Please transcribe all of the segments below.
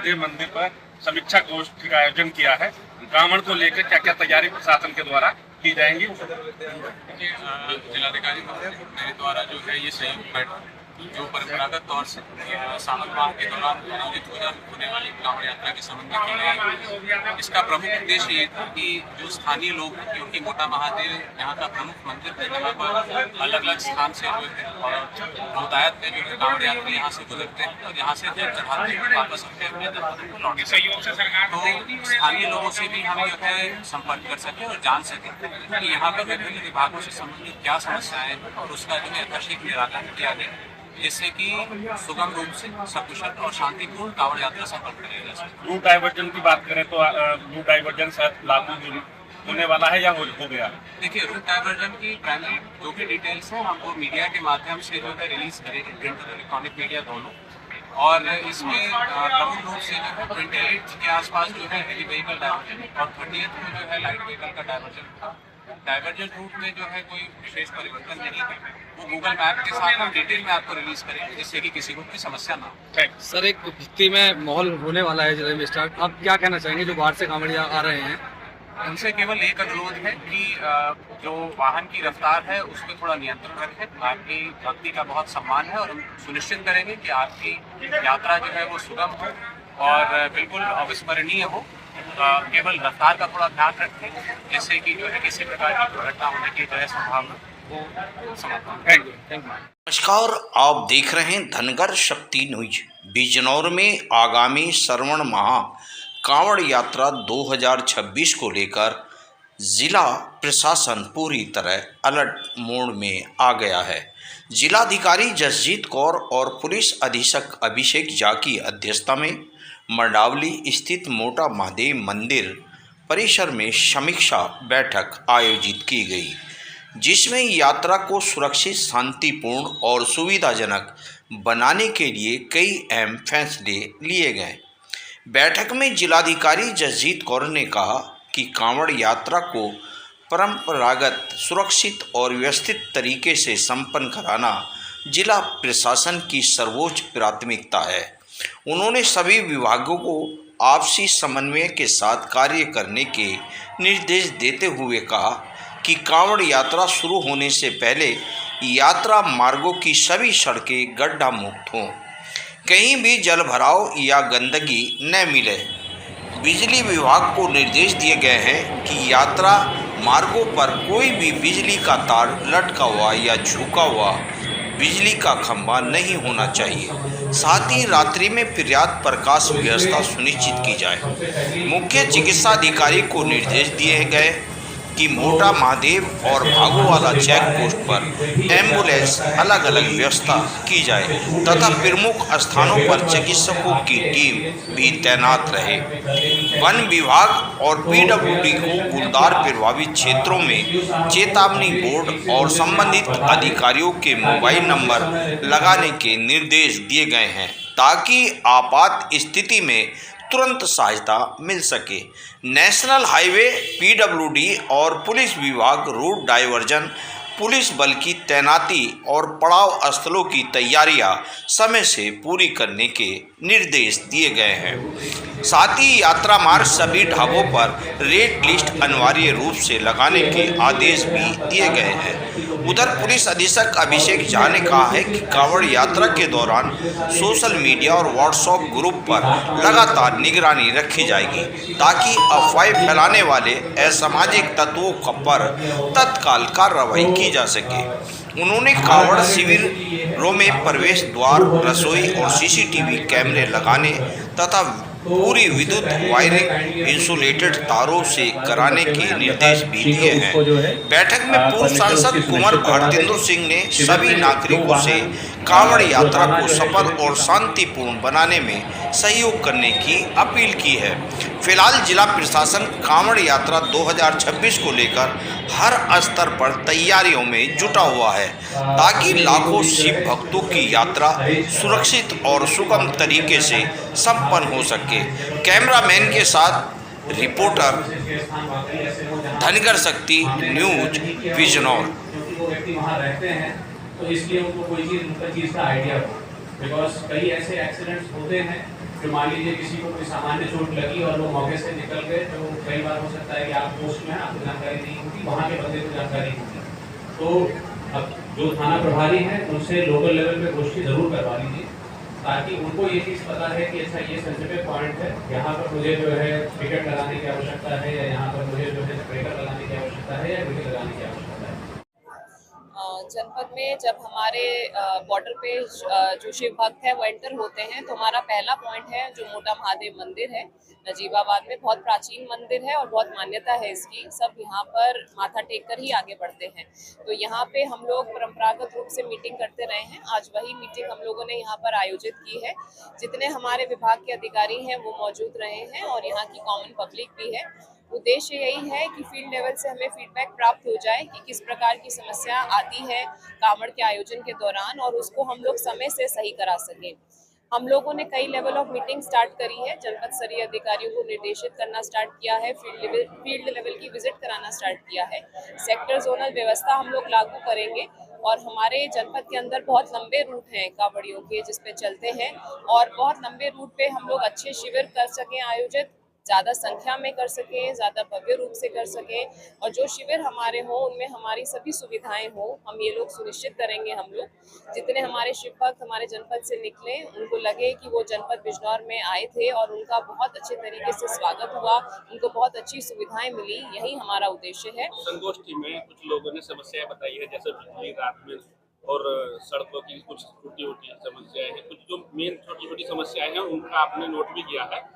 महादेव मंदिर पर समीक्षा गोष्ठी का आयोजन किया है। रावण को लेकर क्या क्या तैयारी प्रशासन के द्वारा की जाएंगी? जिलाधिकारी मेरे द्वारा जो है ये संयुक्त बैठक जो परंपरागत तौर से सावन माह के दौरान आयोजित होने वाली कांवड़ यात्रा के संबंध में की गई। इसका प्रमुख उद्देश्य ये था कि जो स्थानीय लोग हैं, क्योंकि मोटा महादेव यहाँ का प्रमुख मंदिर है, जहाँ पर अलग अलग स्थान से जो है बहुतायत में जो है कांवड़ यात्री यहाँ से गुजरते हैं और यहाँ से जब चढ़ाते हैं वापस अपने जनपदों को लौटते हैं। तो स्थानीय लोगों से भी हम जो है संपर्क कर सकें और जान सकें कि यहाँ पर विभिन्न विभागों से संबंधित क्या समस्याएं और उसका जो है यथाशीघ्र निराकरण किया गया, जिससे कि सुगम रूप से सकुशल और शांतिपूर्ण कांवड़ यात्रा संपन्न करें जा सके। रूट डाइवर्जन की बात करें तो रूट डाइवर्जन शायद लागू होने वाला है या हो गया? देखिए, रूट डाइवर्जन की प्राइमरी जो भी डिटेल्स हैं हमको मीडिया के माध्यम से जो है रिलीज करेंगे, प्रिंट और इलेक्ट्रॉनिक मीडिया दोनों। और इसमें प्रमुख रूप से जो है 28 के आसपास जो है हेवी व्हीकल डाइवर्जन और 30th में जो है लाइट व्हीकल का डाइवर्जन था। डाइवर्जन रूट में जो है कोई विशेष परिवर्तन नहीं है, वो गूगल मैप के साथ हम डिटेल में आपको रिलीज करेंगे, जिससे कि किसी को कोई समस्या ना हो। सर, एक भक्ति में माहौल होने वाला है जिले में स्टार्ट, आप क्या कहना चाहेंगे जो बाहर से कांवड़िया आ रहे हैं? उनसे केवल एक अनुरोध है कि जो वाहन की रफ्तार है उस पर थोड़ा नियंत्रण रखें। आपकी भक्ति का बहुत सम्मान है और हम सुनिश्चित करेंगे कि आपकी यात्रा जो है वो सुगम हो और बिल्कुल अविस्मरणीय हो। केवल रफ्तार का थोड़ा ध्यान रखें, जैसे कि जो है किसी प्रकार की दुर्घटना होने की जो है संभावना वो समाप्त। Thank you. नमस्कार, आप देख रहे हैं धनगर शक्ति न्यूज। बिजनौर में आगामी श्रावण माह कांवड़ यात्रा 2026 को लेकर जिला प्रशासन पूरी तरह अलर्ट मोड में आ गया है। जिलाधिकारी जसजीत कौर और पुलिस अधीक्षक अभिषेक झा की अध्यक्षता में मंडावली स्थित मोटा महादेव मंदिर परिसर में समीक्षा बैठक आयोजित की गई, जिसमें यात्रा को सुरक्षित, शांतिपूर्ण और सुविधाजनक बनाने के लिए कई अहम फैसले लिए गए। बैठक में जिलाधिकारी जसजीत कौर ने कहा कि कांवड़ यात्रा को परंपरागत, सुरक्षित और व्यवस्थित तरीके से संपन्न कराना जिला प्रशासन की सर्वोच्च प्राथमिकता है। उन्होंने सभी विभागों को आपसी समन्वय के साथ कार्य करने के निर्देश देते हुए कहा कि कांवड़ यात्रा शुरू होने से पहले यात्रा मार्गों की सभी सड़कें गड्ढा मुक्त हों, कहीं भी जल भराव या गंदगी न मिले। बिजली विभाग को निर्देश दिए गए हैं कि यात्रा मार्गों पर कोई भी बिजली का तार लटका हुआ या झुका हुआ बिजली का खंभा नहीं होना चाहिए। साथ ही रात्रि में पर्याप्त प्रकाश व्यवस्था सुनिश्चित की जाए। मुख्य चिकित्सा अधिकारी को निर्देश दिए गए कि मोटा महादेव और भागोवाला चेक पोस्ट पर एम्बुलेंस अलग अलग व्यवस्था की जाए तथा प्रमुख स्थानों पर चिकित्सकों की टीम भी तैनात रहे। वन विभाग और पीडब्ल्यूडी को गुलदार प्रभावित क्षेत्रों में चेतावनी बोर्ड और संबंधित अधिकारियों के मोबाइल नंबर लगाने के निर्देश दिए गए हैं, ताकि आपात स्थिति में तुरंत सहायता मिल सके। नेशनल हाईवे, पीडब्ल्यूडी और पुलिस विभाग रूट डाइवर्जन, पुलिस बल की तैनाती और पड़ाव स्थलों की तैयारियां समय से पूरी करने के निर्देश दिए गए हैं। साथ ही यात्रा मार्ग सभी ढाबों पर रेड लिस्ट अनिवार्य रूप से लगाने के आदेश भी दिए गए हैं। उधर पुलिस अधीक्षक अभिषेक झा ने कहा है कि कांवड़ यात्रा के दौरान सोशल मीडिया और व्हाट्सएप ग्रुप पर लगातार निगरानी रखी जाएगी, ताकि अफवाहें फैलाने वाले असामाजिक तत्वों पर तत्काल कार्रवाई की जा सके। उन्होंने कांवड़ शिविरों में प्रवेश द्वार, रसोई और सीसीटीवी कैमरे लगाने तथा पूरी विद्युत वायरिंग इंसुलेटेड तारों से कराने के निर्देश भी दिए हैं। बैठक में पूर्व सांसद कुंवर भारतेंद्र सिंह ने सभी नागरिकों से कांवड़ यात्रा को सफल और शांतिपूर्ण बनाने में सहयोग करने की अपील की है। फिलहाल जिला प्रशासन कांवड़ यात्रा 2026 को लेकर हर स्तर पर तैयारियों में जुटा हुआ है, ताकि लाखों शिव भक्तों की यात्रा सुरक्षित और सुगम तरीके से संपन्न हो सके। कैमरामैन के साथ रिपोर्टर धनगर शक्ति न्यूज, बिजनौर। व्यक्ति वहाँ रहते हैं तो इसलिए उनको कोई चीज़ का आइडिया हो, बिकॉज कई ऐसे एक्सीडेंट्स होते हैं जो मान लीजिए किसी को कोई सामान्य चोट लगी और वो मौके से निकल गए, तो कई बार हो सकता है कि आप पोस्ट में आपको जानकारी नहीं होगी, वहाँ के बंदे को जानकारी होगी। तो अब जो थाना प्रभारी हैं उनसे लोकल लेवल पे गोष्ठी जरूर करवा लीजिए, ताकि उनको ये चीज़ पता है कि अच्छा ये सेंसिटिव पॉइंट है, यहाँ पर मुझे जो है विकेट लगाने की आवश्यकता है, या यहाँ पर मुझे जो है ब्रेकर लगाने की आवश्यकता है, या विकेट लगाने की आवश्यकता है। जनपद में जब हमारे बॉर्डर पे जो शिव भक्त है वो एंटर होते हैं, तो हमारा पहला पॉइंट है जो मोटा महादेव मंदिर है नजीबाबाद में। बहुत प्राचीन मंदिर है और बहुत मान्यता है इसकी, सब यहाँ पर माथा टेक कर ही आगे बढ़ते हैं। तो यहाँ पे हम लोग परंपरागत रूप से मीटिंग करते रहे हैं। आज वही मीटिंग हम लोगों ने यहाँ पर आयोजित की है। जितने हमारे विभाग के अधिकारी हैं वो मौजूद रहे हैं और यहाँ की कॉमन पब्लिक भी है। उद्देश्य यही है कि फील्ड लेवल से हमें फीडबैक प्राप्त हो जाए कि किस प्रकार की समस्या आती है कांवड़ के आयोजन के दौरान, और उसको हम लोग समय से सही करा सकें। हम लोगों ने कई लेवल ऑफ मीटिंग स्टार्ट करी है, जनपद स्तरीय अधिकारियों को निर्देशित करना स्टार्ट किया है, फील्ड लेवल की विजिट कराना स्टार्ट किया है। सेक्टर जोनल व्यवस्था हम लोग लागू करेंगे और हमारे जनपद के अंदर बहुत लंबे रूट हैं कांवड़ियों के जिस पे चलते हैं, और बहुत लंबे रूट पे हम लोग अच्छे शिविर कर सकें आयोजित, ज़्यादा संख्या में कर सकें, ज़्यादा भव्य रूप से कर सकें, और जो शिविर हमारे हों उनमें हमारी सभी सुविधाएं हों, हम ये लोग सुनिश्चित करेंगे। हम लोग जितने हमारे शिव भक्त हमारे जनपद से निकले उनको लगे कि वो जनपद बिजनौर में आए थे और उनका बहुत अच्छे तरीके से स्वागत हुआ, उनको बहुत अच्छी सुविधाएं मिली, यही हमारा उद्देश्य है। संगोष्ठी में कुछ लोगों ने समस्याएं बताई है, जैसे बिजली रात में और सड़कों की कुछ छोटी छोटी समस्याएं हैं। कुछ जो मेन छोटी छोटी समस्याएं हैं उनका आपने नोट भी किया है,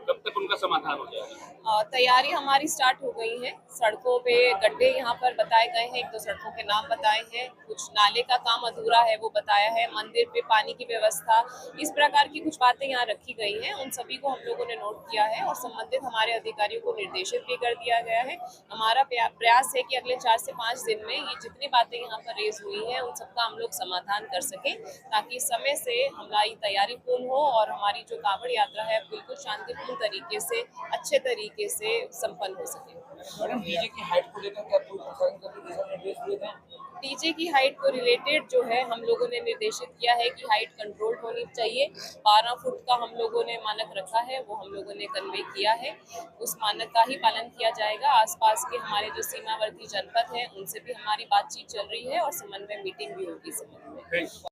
कब तक उनका समाधान हो जाएगा? तैयारी हमारी स्टार्ट हो गई है। सड़कों पे गड्ढे यहाँ पर बताए गए हैं, 1-2 सड़कों के नाम बताए हैं, कुछ नाले का काम अधूरा है वो बताया है, मंदिर पे पानी की व्यवस्था, इस प्रकार की कुछ बातें यहाँ रखी गई हैं। उन सभी को हम लोगों ने नोट किया है और संबंधित हमारे अधिकारियों को निर्देशित भी कर दिया गया है। हमारा प्रयास है कि अगले 4 से 5 दिन में ये जितनी बातें यहाँ पर रेज हुई हैं उन सबका हम लोग समाधान कर सकें, ताकि समय से हमारी तैयारी पूर्ण हो और हमारी जो कांवड़ यात्रा है बिल्कुल शांतिपूर्ण तरीके से, अच्छे तरीके से संपन्न हो सके। मैडम, डीजे की हाइट को लेकर क्या कोई प्रशासन का दिशा निर्देश दिए थे? डीजे की हाइट को रिलेटेड जो है हम लोगों ने निर्देशित किया है कि हाइट कंट्रोल होनी चाहिए। 12 फुट का हम लोगों ने मानक रखा है, वो हम लोगों ने कन्वे किया है, उस मानक का ही पालन किया जाएगा। आसपास के हमारे जो सीमावर्ती जनपद हैं उनसे भी हमारी बातचीत चल रही है और समन्वय मीटिंग भी होगी इस संबंध में।